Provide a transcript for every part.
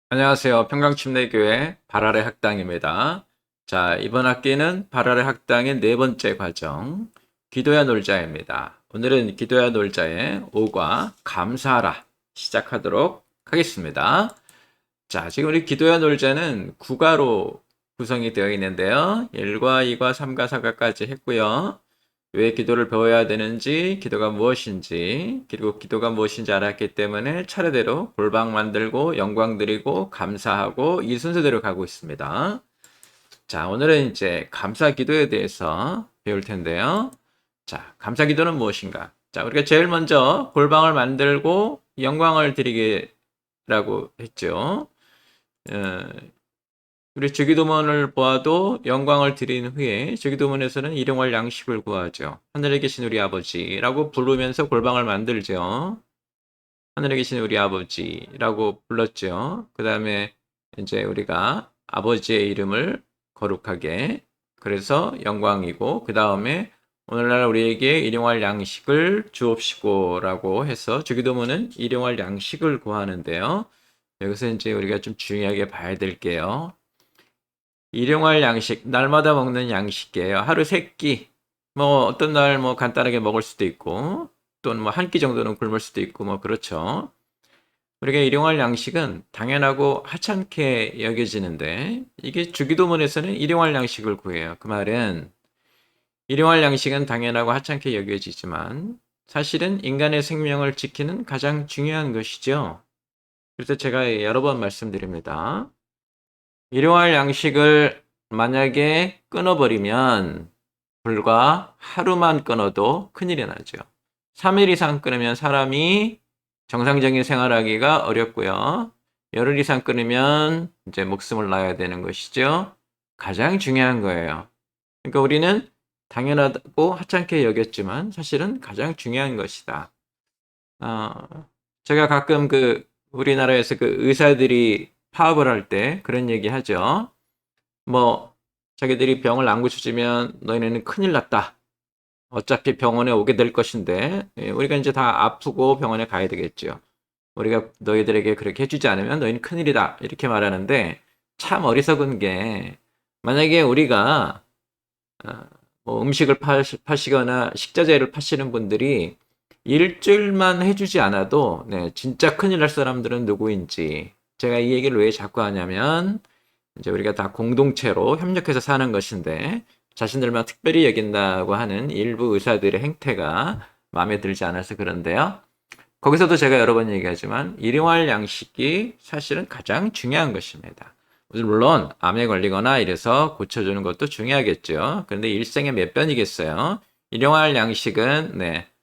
안녕하세요. 평강침례교회 발아래 학당입니다. 자, 이번 학기는 발아래 학당의 네 번째 과정, 기도야 놀자입니다. 오늘은 기도야 놀자의 5과 감사하라 시작하도록 하겠습니다. 자, 지금 우리 기도야 놀자는 9가로 구성이 되어 있는데요. 1과 2과 3과 4과까지 했고요. 왜 기도를 배워야 되는지, 기도가 무엇인지, 그리고 기도가 무엇인지 알았기 때문에 차례대로 골방 만들고 영광 드리고 감사하고 이 순서대로 가고 있습니다. 자, 오늘은 이제 감사 기도에 대해서 배울 텐데요. 자, 감사 기도는 무엇인가? 자, 우리가 제일 먼저 골방을 만들고 영광을 드리기라고 했죠. 어, 우리 주기도문을 보아도 영광을 드린 후에 주기도문에서는 일용할 양식을 구하죠. 하늘에 계신 우리 아버지라고 부르면서 골방을 만들죠. 하늘에 계신 우리 아버지라고 불렀죠. 그 다음에 이제 우리가 아버지의 이름을 거룩하게, 그래서 영광이고, 그 다음에 오늘날 우리에게 일용할 양식을 주옵시고라고 해서 주기도문은 일용할 양식을 구하는데요. 여기서 이제 우리가 좀 중요하게 봐야 될게요. 일용할 양식, 날마다 먹는 양식이에요. 하루 3끼, 뭐 어떤 날 뭐 간단하게 먹을 수도 있고, 또는 뭐 한 끼 정도는 굶을 수도 있고, 뭐 그렇죠. 우리가 일용할 양식은 당연하고 하찮게 여겨지는데, 이게 주기도문에서는 일용할 양식을 구해요. 그 말은 일용할 양식은 당연하고 하찮게 여겨지지만 사실은 인간의 생명을 지키는 가장 중요한 것이죠. 그래서 제가 여러 번 말씀드립니다. 일용할 양식을 만약에 끊어버리면 불과 하루만 끊어도 큰일이 나죠. 3일 이상 끊으면 사람이 정상적인 생활하기가 어렵고요. 열흘 이상 끊으면 이제 목숨을 놔야 되는 것이죠. 가장 중요한 거예요. 그러니까 우리는 당연하고 하찮게 여겼지만 사실은 가장 중요한 것이다. 제가 가끔 우리나라에서 의사들이 파업을 할 때 그런 얘기 하죠. 뭐 자기들이 병을 안 고쳐주면 너희는 큰일 났다. 어차피 병원에 오게 될 것인데 우리가 이제 다 아프고 병원에 가야 되겠죠. 우리가 너희들에게 그렇게 해주지 않으면 너희는 큰일이다. 이렇게 말하는데 참 어리석은 게, 만약에 우리가 어, 뭐 음식을 파시거나 식자재를 파시는 분들이 일주일만 해주지 않아도 진짜 큰일 날 사람들은 누구인지, 제가 이 얘기를 왜 자꾸 하냐면 이제 우리가 다 공동체로 협력해서 사는 것인데 자신들만 특별히 여긴다고 하는 일부 의사들의 행태가 마음에 들지 않아서 그런데요. 거기서도 제가 여러 번 얘기하지만 일용할 양식이 사실은 가장 중요한 것입니다. 물론 암에 걸리거나 이래서 고쳐주는 것도 중요하겠죠. 그런데 일생에 몇 번이겠어요. 일용할 양식은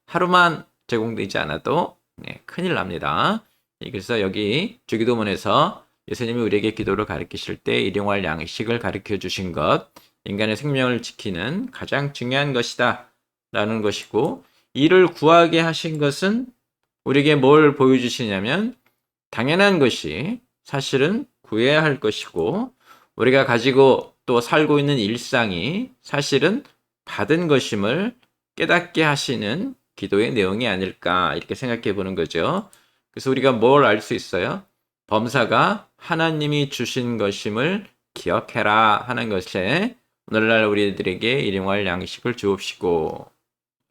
하루만 제공되지 않아도 큰일 납니다. 그래서 여기 주기도문에서 예수님이 우리에게 기도를 가르치실 때 일용할 양식을 가르쳐 주신 것, 인간의 생명을 지키는 가장 중요한 것이다 라는 것이고, 이를 구하게 하신 것은 우리에게 뭘 보여주시냐면 당연한 것이 사실은 구해야 할 것이고, 우리가 가지고 또 살고 있는 일상이 사실은 받은 것임을 깨닫게 하시는 기도의 내용이 아닐까, 이렇게 생각해 보는 거죠. 그래서 우리가 뭘 알 수 있어요? 범사가 하나님이 주신 것임을 기억해라 하는 것에 오늘날 우리들에게 일용할 양식을 주옵시고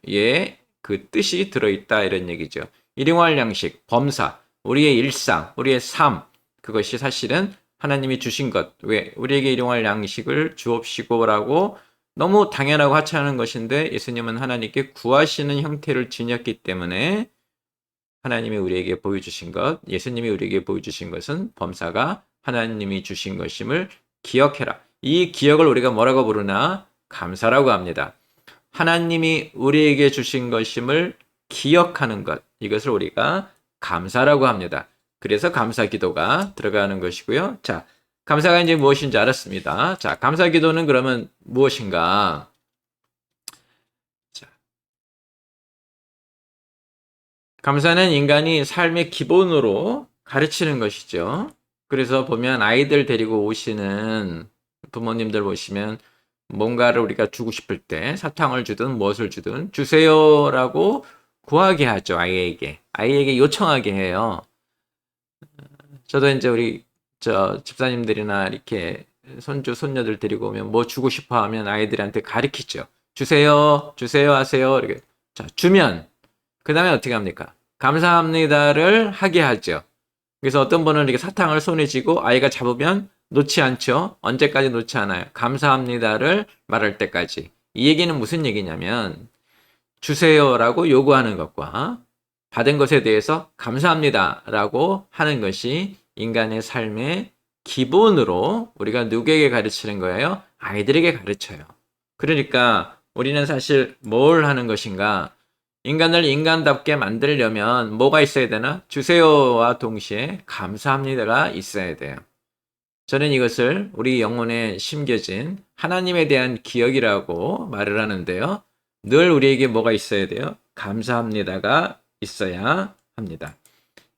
예, 그 뜻이 들어있다 이런 얘기죠. 일용할 양식, 범사, 우리의 일상, 우리의 삶, 그것이 사실은 하나님이 주신 것. 왜? 우리에게 일용할 양식을 주옵시고라고 너무 당연하고 하찮은 것인데 예수님은 하나님께 구하시는 형태를 지녔기 때문에 하나님이 우리에게 보여주신 것, 예수님이 우리에게 보여주신 것은 범사가 하나님이 주신 것임을 기억해라. 이 기억을 우리가 뭐라고 부르나? 감사라고 합니다. 하나님이 우리에게 주신 것임을 기억하는 것, 이것을 우리가 감사라고 합니다. 그래서 감사 기도가 들어가는 것이고요. 자, 감사가 이제 무엇인지 알았습니다. 자, 감사 기도는 그러면 무엇인가? 자, 감사는 인간이 삶의 기본으로 가르치는 것이죠. 그래서 보면 아이들 데리고 오시는 부모님들 보시면 뭔가를 우리가 주고 싶을 때 사탕을 주든 무엇을 주든 주세요라고 구하게 하죠. 아이에게 요청하게 해요. 저도 이제 우리 집사님들이나 이렇게 손주, 손녀들 데리고 오면 뭐 주고 싶어 하면 아이들한테 가르치죠. 주세요, 주세요 하세요. 이렇게. 자, 주면, 그 다음에 어떻게 합니까? 감사합니다를 하게 하죠. 그래서 어떤 분은 이렇게 사탕을 손에 쥐고 아이가 잡으면 놓지 않죠. 언제까지 놓지 않아요. 감사합니다를 말할 때까지. 이 얘기는 무슨 얘기냐면, 주세요라고 요구하는 것과 받은 것에 대해서 감사합니다라고 하는 것이 인간의 삶의 기본으로 우리가 누구에게 가르치는 거예요? 아이들에게 가르쳐요. 그러니까 우리는 사실 뭘 하는 것인가? 인간을 인간답게 만들려면 뭐가 있어야 되나? 주세요와 동시에 감사합니다가 있어야 돼요. 저는 이것을 우리 영혼에 심겨진 하나님에 대한 기억이라고 말을 하는데요. 늘 우리에게 뭐가 있어야 돼요? 감사합니다가 있어야 합니다.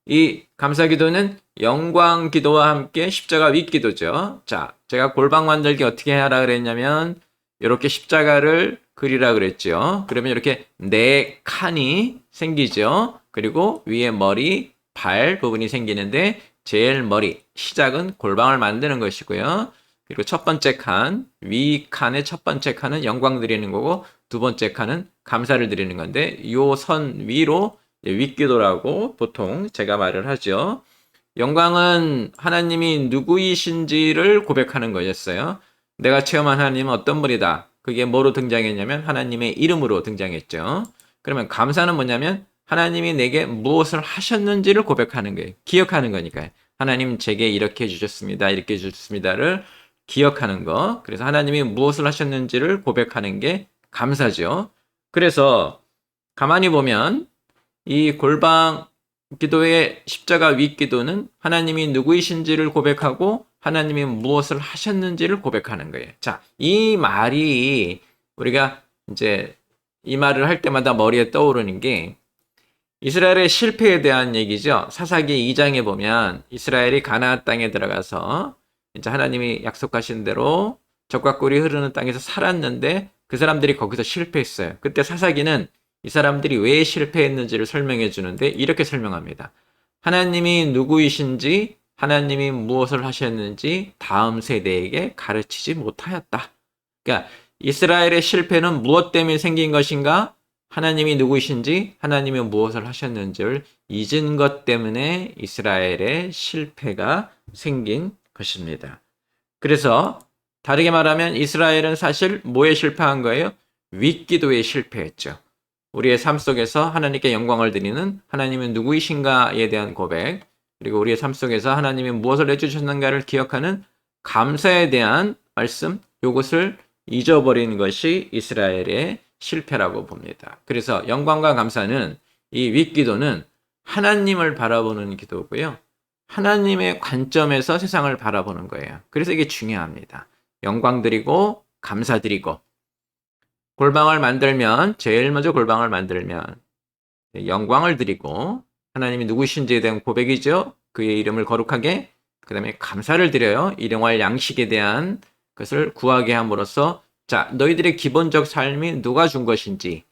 이 감사기도는 영광기도와 함께 십자가 윗기도죠. 자, 제가 골방 만들기 어떻게 하라 그랬냐면 이렇게 십자가를 그리라 그랬죠. 그러면 이렇게 네 칸이 생기죠. 그리고 위에 머리, 발 부분이 생기는데 제일 머리, 시작은 골방을 만드는 것이고요. 그리고 첫 번째 칸, 위 칸의 첫 번째 칸은 영광 드리는 거고 두 번째 칸은 감사를 드리는 건데 요 선 위로 윗기도라고 보통 제가 말을 하죠. 영광은 하나님이 누구이신지를 고백하는 거였어요. 내가 체험한 하나님은 어떤 분이다. 그게 뭐로 등장했냐면 하나님의 이름으로 등장했죠. 그러면 감사는 뭐냐면 하나님이 내게 무엇을 하셨는지를 고백하는 거예요. 기억하는 거니까요. 하나님 제게 이렇게 해주셨습니다. 이렇게 해주셨습니다를 기억하는 거. 그래서 하나님이 무엇을 하셨는지를 고백하는 게 감사죠. 그래서 가만히 보면 이 골방 기도의 십자가 윗 기도는 하나님이 누구이신지를 고백하고 하나님이 무엇을 하셨는지를 고백하는 거예요. 자, 이 말이 우리가 이제 이 말을 할 때마다 머리에 떠오르는 게 이스라엘의 실패에 대한 얘기죠. 사사기 2장에 보면 이스라엘이 가나안 땅에 들어가서 이제 하나님이 약속하신 대로 젖과 꿀이 흐르는 땅에서 살았는데 그 사람들이 거기서 실패했어요. 그때 사사기는 이 사람들이 왜 실패했는지를 설명해 주는데 이렇게 설명합니다. 하나님이 누구이신지 하나님이 무엇을 하셨는지 다음 세대에게 가르치지 못하였다. 그러니까 이스라엘의 실패는 무엇 때문에 생긴 것인가? 하나님이 누구이신지 하나님이 무엇을 하셨는지를 잊은 것 때문에 이스라엘의 실패가 생긴 것입니다. 그래서 다르게 말하면 이스라엘은 사실 뭐에 실패한 거예요? 윗기도에 실패했죠. 우리의 삶 속에서 하나님께 영광을 드리는 하나님은 누구이신가에 대한 고백, 그리고 우리의 삶 속에서 하나님이 무엇을 해주셨는가를 기억하는 감사에 대한 말씀, 이것을 잊어버린 것이 이스라엘의 실패라고 봅니다. 그래서 영광과 감사는 이 윗기도는 하나님을 바라보는 기도고요. 하나님의 관점에서 세상을 바라보는 거예요. 그래서 이게 중요합니다. 영광 드리고 감사 드리고 골방을 만들면 제일 먼저 골방을 만들면 영광을 드리고 하나님이 누구신지에 대한 고백이죠. 그의 이름을 거룩하게 그 다음에 감사를 드려요. 일용할 양식에 대한 것을 구하게 함으로써 자 너희들의 기본적 삶이 누가 준 것인지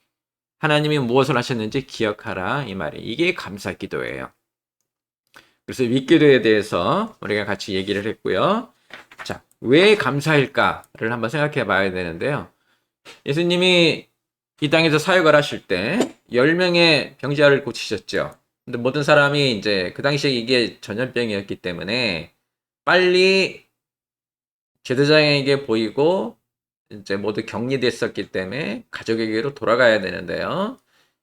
하나님이 무엇을 하셨는지 기억하라 이 말이 이게 감사 기도예요. 그래서 윗기도에 대해서 우리가 같이 얘기를 했고요. 자, 왜 감사일까를 한번 생각해 봐야 되는데요. 예수님이 이 땅에서 사역을 하실 때 10명의 병자를 고치셨죠. 근데 모든 사람이 이제 그 당시에 이게 전염병이었기 때문에 빨리 제사장에게 보이고 이제 모두 격리됐었기 때문에 가족에게로 돌아가야 되는데요.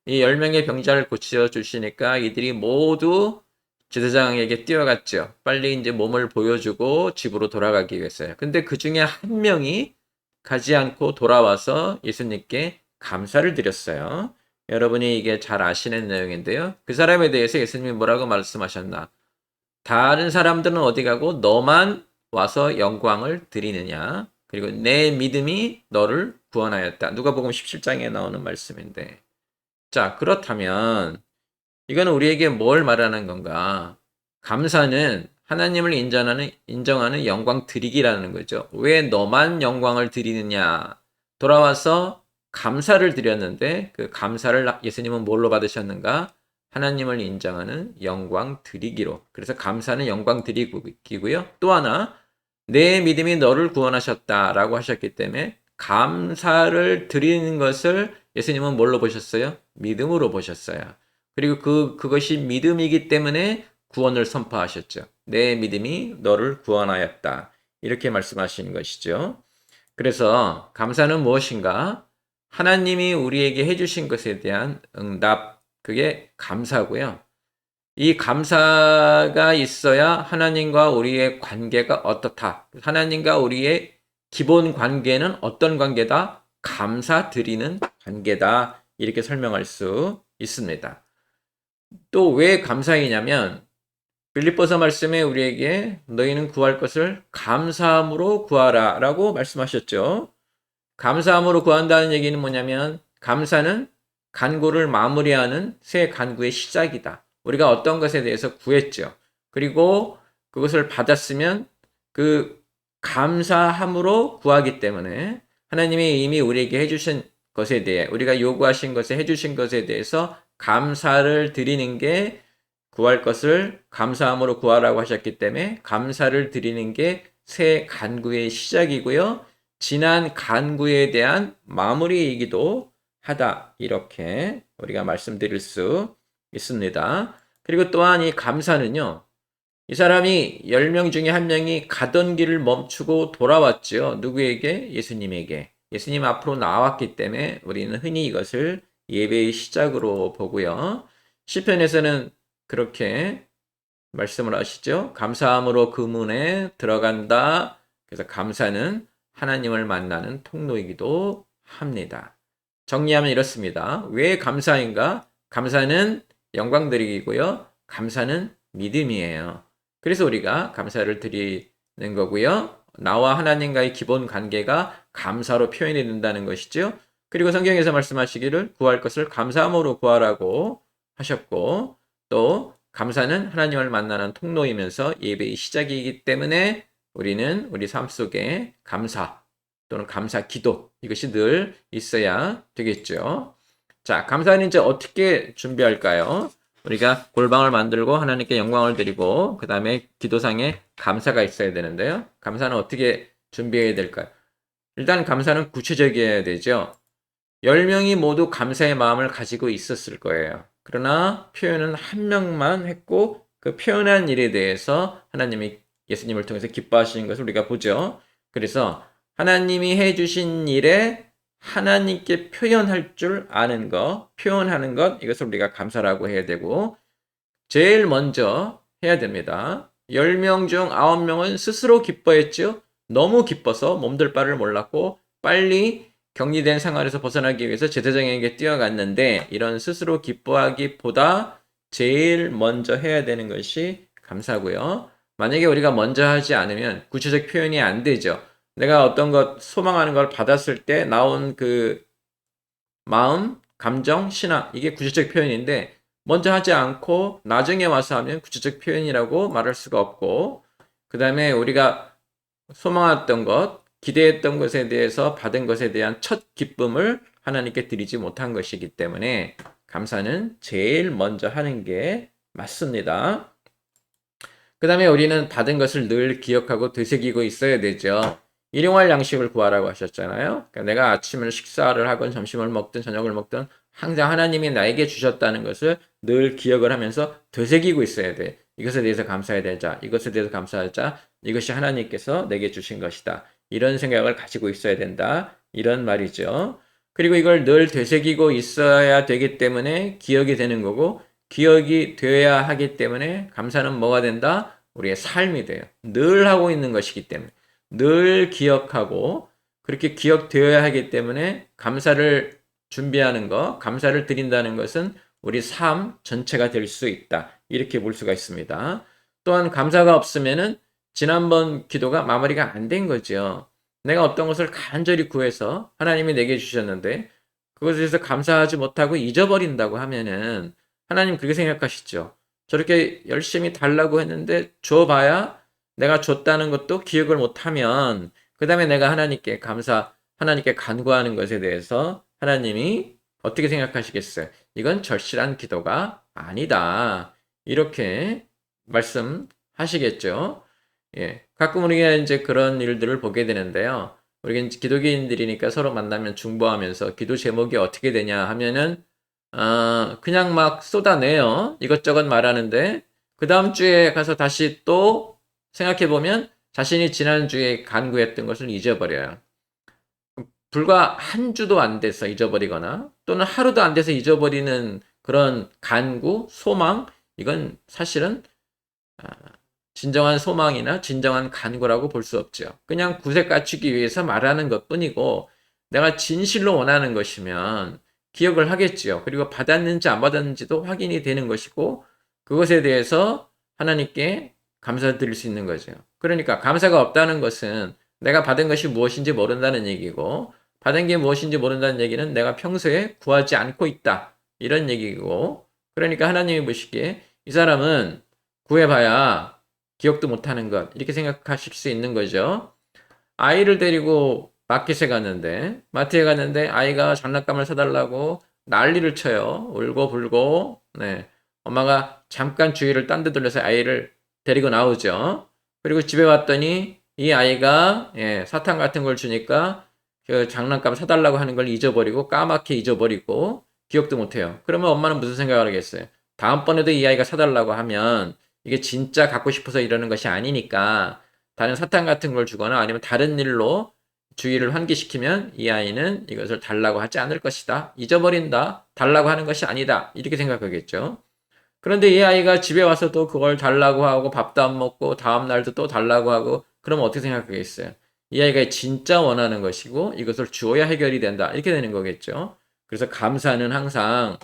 이 10명의 병자를 고쳐 주시니까 이들이 모두 제사장에게 뛰어갔죠. 빨리 이제 몸을 보여주고 집으로 돌아가기 위해서요. 근데 그 중에 한 명이 가지 않고 돌아와서 예수님께 감사를 드렸어요. 여러분이 이게 잘 아시는 내용인데요. 그 사람에 대해서 예수님이 뭐라고 말씀하셨나? 다른 사람들은 어디 가고 너만 와서 영광을 드리느냐? 그리고 내 믿음이 너를 구원하였다. 누가복음 17장에 나오는 말씀인데. 자, 그렇다면 이거는 우리에게 뭘 말하는 건가? 감사는 하나님을 인정하는 영광 드리기라는 거죠. 왜 너만 영광을 드리느냐? 돌아와서 감사를 드렸는데 그 감사를 예수님은 뭘로 받으셨는가? 하나님을 인정하는 영광 드리기로. 그래서 감사는 영광 드리기고요. 또 하나, 내 믿음이 너를 구원하셨다라고 하셨기 때문에 감사를 드리는 것을 예수님은 뭘로 보셨어요? 믿음으로 보셨어요. 그리고 그것이 믿음이기 때문에 구원을 선포하셨죠. 내 믿음이 너를 구원하였다. 이렇게 말씀하시는 것이죠. 그래서 감사는 무엇인가? 하나님이 우리에게 해주신 것에 대한 응답, 그게 감사고요. 이 감사가 있어야 하나님과 우리의 관계가 어떻다. 하나님과 우리의 기본 관계는 어떤 관계다? 감사드리는 관계다. 이렇게 설명할 수 있습니다. 또 왜 감사이냐면 빌립보서 말씀에 우리에게 너희는 구할 것을 감사함으로 구하라 라고 말씀하셨죠. 감사함으로 구한다는 얘기는 뭐냐면 감사는 간구를 마무리하는 새 간구의 시작이다. 우리가 어떤 것에 대해서 구했죠. 그리고 그것을 받았으면 그 감사함으로 구하기 때문에 하나님이 이미 우리에게 해주신 것에 대해 우리가 요구하신 것에 해주신 것에 대해서 감사를 드리는 게 구할 것을 감사함으로 구하라고 하셨기 때문에 감사를 드리는 게 새 간구의 시작이고요. 지난 간구에 대한 마무리이기도 하다. 이렇게 우리가 말씀드릴 수 있습니다. 그리고 또한 이 감사는요. 이 사람이 10명 중에 한 명이 가던 길을 멈추고 돌아왔죠. 누구에게? 예수님에게. 예수님 앞으로 나왔기 때문에 우리는 흔히 이것을 예배의 시작으로 보고요. 시편에서는 그렇게 말씀을 하시죠. 감사함으로 그 문에 들어간다. 그래서 감사는 하나님을 만나는 통로이기도 합니다. 정리하면 이렇습니다. 왜 감사인가? 감사는 영광드리기고요. 감사는 믿음이에요. 그래서 우리가 감사를 드리는 거고요. 나와 하나님과의 기본 관계가 감사로 표현이 된다는 것이죠. 그리고 성경에서 말씀하시기를 구할 것을 감사함으로 구하라고 하셨고 또 감사는 하나님을 만나는 통로이면서 예배의 시작이기 때문에 우리는 우리 삶 속에 감사 또는 감사 기도 이것이 늘 있어야 되겠죠. 자, 감사는 이제 어떻게 준비할까요? 우리가 골방을 만들고 하나님께 영광을 드리고 그 다음에 기도상에 감사가 있어야 되는데요. 감사는 어떻게 준비해야 될까요? 일단 감사는 구체적이어야 되죠. 10명이 모두 감사의 마음을 가지고 있었을 거예요. 그러나 표현은 한 명만 했고 그 표현한 일에 대해서 하나님이 예수님을 통해서 기뻐하시는 것을 우리가 보죠. 그래서 하나님이 해주신 일에 하나님께 표현할 줄 아는 것, 표현하는 것, 이것을 우리가 감사라고 해야 되고 제일 먼저 해야 됩니다. 10명 중 9명은 스스로 기뻐했죠. 너무 기뻐서 몸둘 바를 몰랐고 빨리 격리된 생활에서 벗어나기 위해서 제사장에게 뛰어갔는데 이런 스스로 기뻐하기보다 제일 먼저 해야 되는 것이 감사고요. 만약에 우리가 먼저 하지 않으면 구체적 표현이 안 되죠. 내가 어떤 것 소망하는 걸 받았을 때 나온 그 마음, 감정, 신앙 이게 구체적 표현인데 먼저 하지 않고 나중에 와서 하면 구체적 표현이라고 말할 수가 없고 그 다음에 우리가 소망했던 것, 기대했던 것에 대해서 받은 것에 대한 첫 기쁨을 하나님께 드리지 못한 것이기 때문에 감사는 제일 먼저 하는 게 맞습니다. 그 다음에 우리는 받은 것을 늘 기억하고 되새기고 있어야 되죠. 일용할 양식을 구하라고 하셨잖아요. 그러니까 내가 아침을 식사를 하건 점심을 먹든 저녁을 먹든 항상 하나님이 나에게 주셨다는 것을 늘 기억을 하면서 되새기고 있어야 돼. 이것에 대해서 감사해야 되자. 이것에 대해서 감사하자. 이것이 하나님께서 내게 주신 것이다. 이런 생각을 가지고 있어야 된다. 이런 말이죠. 그리고 이걸 늘 되새기고 있어야 되기 때문에 기억이 되는 거고 기억이 되어야 하기 때문에 감사는 뭐가 된다? 우리의 삶이 돼요. 늘 하고 있는 것이기 때문에. 늘 기억하고 그렇게 기억되어야 하기 때문에 감사를 준비하는 것, 감사를 드린다는 것은 우리 삶 전체가 될 수 있다. 이렇게 볼 수가 있습니다. 또한 감사가 없으면은 지난번 기도가 마무리가 안 된 거죠. 내가 어떤 것을 간절히 구해서 하나님이 내게 주셨는데 그것에 대해서 감사하지 못하고 잊어버린다고 하면은 하나님 그렇게 생각하시죠. 저렇게 열심히 달라고 했는데 줘봐야 내가 줬다는 것도 기억을 못하면 그 다음에 내가 하나님께 하나님께 간구하는 것에 대해서 하나님이 어떻게 생각하시겠어요? 이건 절실한 기도가 아니다. 이렇게 말씀하시겠죠. 예. 가끔 우리가 이제 그런 일들을 보게 되는데요. 우리가 이제 기독교인들이니까 서로 만나면 중보하면서 기도 제목이 어떻게 되냐 하면은, 그냥 막 쏟아내요. 이것저것 말하는데, 그 다음 주에 가서 다시 또 생각해보면 자신이 지난주에 간구했던 것을 잊어버려요. 불과 한 주도 안 돼서 잊어버리거나 또는 하루도 안 돼서 잊어버리는 그런 간구, 소망, 이건 사실은 아, 진정한 소망이나 진정한 간구라고 볼 수 없죠. 그냥 구색 갖추기 위해서 말하는 것뿐이고 내가 진실로 원하는 것이면 기억을 하겠지요. 그리고 받았는지 안 받았는지도 확인이 되는 것이고 그것에 대해서 하나님께 감사드릴 수 있는 거죠. 그러니까 감사가 없다는 것은 내가 받은 것이 무엇인지 모른다는 얘기고 받은 게 무엇인지 모른다는 얘기는 내가 평소에 구하지 않고 있다. 이런 얘기고 그러니까 하나님이 보시기에 이 사람은 구해봐야 기억도 못하는 것 이렇게 생각하실 수 있는 거죠. 아이를 데리고 마트에 갔는데 아이가 장난감을 사달라고 난리를 쳐요. 울고 불고 네. 엄마가 잠깐 주의를 딴 데 돌려서 아이를 데리고 나오죠. 그리고 집에 왔더니 이 아이가 사탕 같은 걸 주니까 그 장난감 사달라고 하는 걸 잊어버리고 까맣게 잊어버리고 기억도 못해요. 그러면 엄마는 무슨 생각을 하겠어요? 다음번에도 이 아이가 사달라고 하면 이게 진짜 갖고 싶어서 이러는 것이 아니니까 다른 사탕 같은 걸 주거나 아니면 다른 일로 주의를 환기시키면 이 아이는 이것을 달라고 하지 않을 것이다. 잊어버린다. 달라고 하는 것이 아니다. 이렇게 생각하겠죠. 그런데 이 아이가 집에 와서도 그걸 달라고 하고 밥도 안 먹고 다음 날도 또 달라고 하고 그러면 어떻게 생각하겠어요? 이 아이가 진짜 원하는 것이고 이것을 주어야 해결이 된다. 이렇게 되는 거겠죠. 그래서 감사는 항상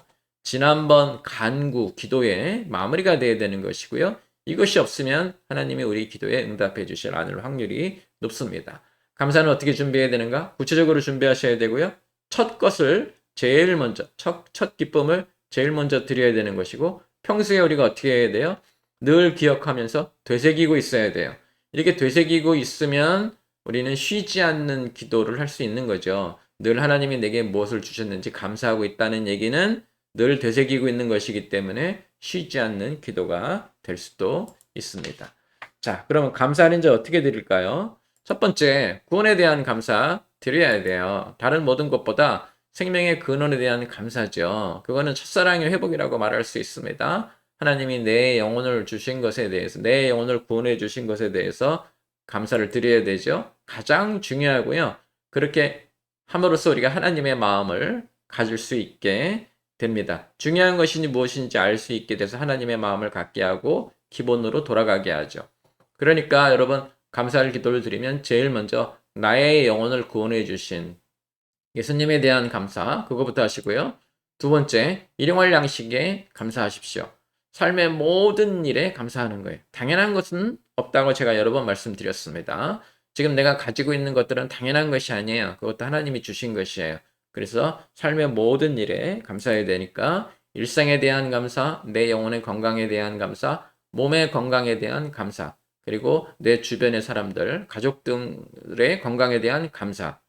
지난번 간구, 기도의 마무리가 되어야 되는 것이고요. 이것이 없으면 하나님이 우리 기도에 응답해 주실 않을 확률이 높습니다. 감사는 어떻게 준비해야 되는가? 구체적으로 준비하셔야 되고요. 첫 것을 제일 먼저, 첫 기쁨을 제일 먼저 드려야 되는 것이고 평소에 우리가 어떻게 해야 돼요? 늘 기억하면서 되새기고 있어야 돼요. 이렇게 되새기고 있으면 우리는 쉬지 않는 기도를 할 수 있는 거죠. 늘 하나님이 내게 무엇을 주셨는지 감사하고 있다는 얘기는 늘 되새기고 있는 것이기 때문에 쉬지 않는 기도가 될 수도 있습니다. 자, 그러면 감사는 이제 어떻게 드릴까요? 첫 번째, 구원에 대한 감사 드려야 돼요. 다른 모든 것보다 생명의 근원에 대한 감사죠. 그거는 첫사랑의 회복이라고 말할 수 있습니다. 하나님이 내 영혼을 주신 것에 대해서, 내 영혼을 구원해 주신 것에 대해서 감사를 드려야 되죠. 가장 중요하고요. 그렇게 함으로써 우리가 하나님의 마음을 가질 수 있게 됩니다. 중요한 것이 무엇인지 알 수 있게 돼서 하나님의 마음을 갖게 하고 기본으로 돌아가게 하죠. 그러니까 여러분 감사할 기도를 드리면 제일 먼저 나의 영혼을 구원해 주신 예수님에 대한 감사 그거부터 하시고요. 두 번째 일용할 양식에 감사하십시오. 삶의 모든 일에 감사하는 거예요. 당연한 것은 없다고 제가 여러 번 말씀드렸습니다. 지금 내가 가지고 있는 것들은 당연한 것이 아니에요. 그것도 하나님이 주신 것이에요. 그래서 삶의 모든 일에 감사해야 되니까 일상에 대한 감사, 내 영혼의 건강에 대한 감사, 몸의 건강에 대한 감사, 그리고 내 주변의 사람들, 가족들의 건강에 대한 감사,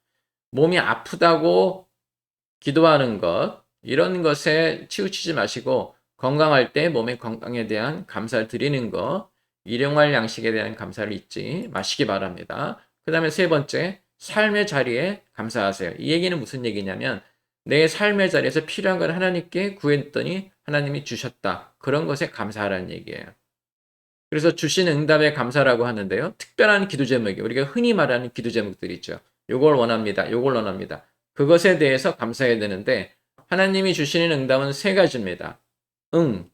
몸이 아프다고 기도하는 것, 이런 것에 치우치지 마시고 건강할 때 몸의 건강에 대한 감사를 드리는 것, 일용할 양식에 대한 감사를 잊지 마시기 바랍니다. 그 다음에 세 번째, 삶의 자리에 감사하세요. 이 얘기는 무슨 얘기냐면 내 삶의 자리에서 필요한 걸 하나님께 구했더니 하나님이 주셨다. 그런 것에 감사하라는 얘기예요. 그래서 주신 응답에 감사라고 하는데요. 특별한 기도 제목이 우리가 흔히 말하는 기도 제목들이 있죠. 요걸 원합니다. 요걸 원합니다. 그것에 대해서 감사해야 되는데 하나님이 주시는 응답은 세 가지입니다.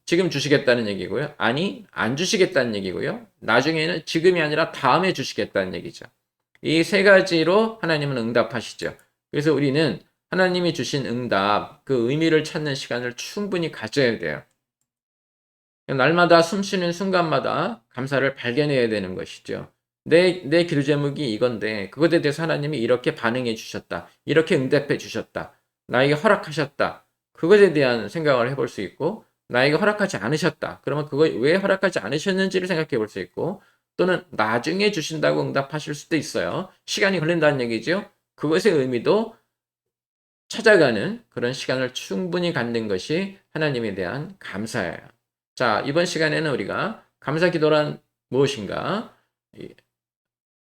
지금 주시겠다는 얘기고요. 아니, 안 주시겠다는 얘기고요. 나중에는 지금이 아니라 다음에 주시겠다는 얘기죠. 이 세 가지로 하나님은 응답하시죠. 그래서 우리는 하나님이 주신 응답, 그 의미를 찾는 시간을 충분히 가져야 돼요. 날마다 숨쉬는 순간마다 감사를 발견해야 되는 것이죠. 내 기도 제목이 이건데 그것에 대해서 하나님이 이렇게 반응해 주셨다. 이렇게 응답해 주셨다. 나에게 허락하셨다. 그것에 대한 생각을 해볼 수 있고 나에게 허락하지 않으셨다. 그러면 그거 왜 허락하지 않으셨는지를 생각해 볼 수 있고 또는 나중에 주신다고 응답하실 수도 있어요. 시간이 걸린다는 얘기죠. 그것의 의미도 찾아가는 그런 시간을 충분히 갖는 것이 하나님에 대한 감사예요. 자, 이번 시간에는 우리가 감사 기도란 무엇인가?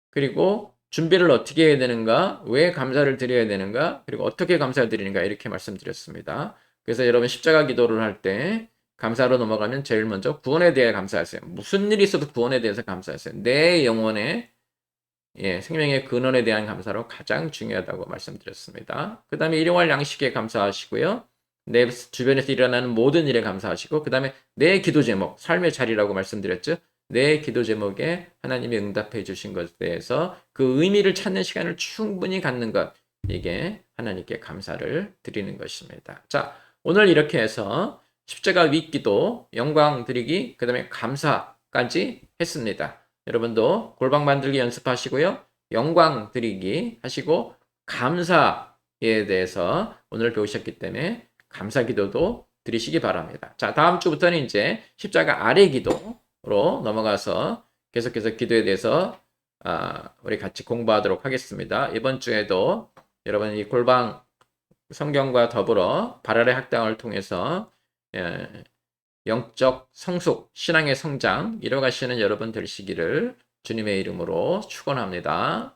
그리고 준비를 어떻게 해야 되는가? 왜 감사를 드려야 되는가? 그리고 어떻게 감사를 드리는가? 이렇게 말씀드렸습니다. 그래서 여러분 십자가 기도를 할 때 감사로 넘어가면 제일 먼저 구원에 대해 감사하세요. 무슨 일이 있어도 구원에 대해서 감사하세요. 내 영혼의 생명의 근원에 대한 감사로 가장 중요하다고 말씀드렸습니다. 그 다음에 일용할 양식에 감사하시고요. 내 주변에서 일어나는 모든 일에 감사하시고, 그 다음에 내 기도 제목, 삶의 자리라고 말씀드렸죠. 내 기도 제목에 하나님이 응답해 주신 것에 대해서 그 의미를 찾는 시간을 충분히 갖는 것, 이게 하나님께 감사를 드리는 것입니다. 자, 오늘 이렇게 해서 십자가 윗기도, 영광 드리기, 그 다음에 감사까지 했습니다. 여러분도 골방 만들기 연습하시고요. 영광 드리기 하시고 감사에 대해서 오늘 배우셨기 때문에 감사 기도도 드리시기 바랍니다. 자, 다음 주부터는 이제 십자가 아래 기도로 넘어가서 계속해서 기도에 대해서 우리 같이 공부하도록 하겠습니다. 이번 주에도 여러분 이 골방 성경과 더불어 발알의 학당을 통해서 영적 성숙, 신앙의 성장 이뤄가시는 여러분 되시기를 주님의 이름으로 축원합니다.